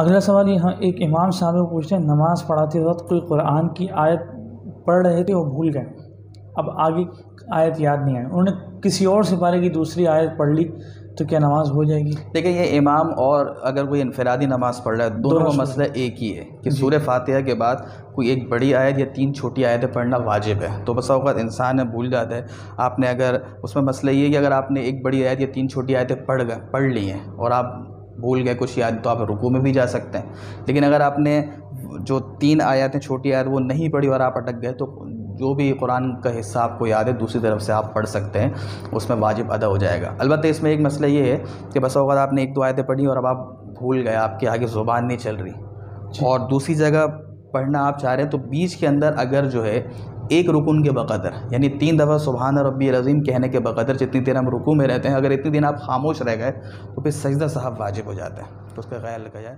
اگلا سوال یہاں ایک امام صاحب کو پوچھتے ہیں، نماز پڑھاتے وقت کوئی قرآن کی آیت پڑھ رہے تھے اور بھول گئے، اب آگے آیت یاد نہیں آئی، انہوں نے کسی اور سپارے کی دوسری آیت پڑھ لی تو کیا نماز ہو جائے گی؟ دیکھیں یہ امام اور اگر کوئی انفرادی نماز پڑھ رہا ہے، دونوں کا مسئلہ ایک ہی ہے کہ سورہ فاتحہ کے بعد کوئی ایک بڑی آیت یا 3 چھوٹی آیتیں پڑھنا واجب ہے۔ تو بسا اوقات انسان بھول جاتا ہے، آپ نے اگر اس میں مسئلہ یہ ہے کہ اگر آپ نے ایک بڑی آیت یا 3 چھوٹی آیتیں پڑھ لی ہیں اور آپ بھول گئے کچھ یاد، تو آپ رکوع میں بھی جا سکتے ہیں۔ لیکن اگر آپ نے جو 3 آیتیں چھوٹی آیت وہ نہیں پڑھی اور آپ اٹک گئے، تو جو بھی قرآن کا حصہ آپ کو یاد ہے دوسری طرف سے آپ پڑھ سکتے ہیں، اس میں واجب ادا ہو جائے گا۔ البتہ اس میں ایک مسئلہ یہ ہے کہ بسا اوقات آپ نے 1-2 آیتیں پڑھی اور اب آپ بھول گئے، آپ کے آگے زبان نہیں چل رہی اور دوسری جگہ پڑھنا آپ چاہ رہے ہیں، تو بیچ کے اندر اگر جو ہے ایک رکن کے بقدر، یعنی 3 دفعہ سبحان ربی العظیم کہنے کے بقدر جتنی دیر ہم رکوع میں رہتے ہیں، اگر اتنی دن آپ خاموش رہ گئے تو پھر سجدہ صاحب واجب ہو جاتا ہے، تو اس کا خیال رکھا جائے۔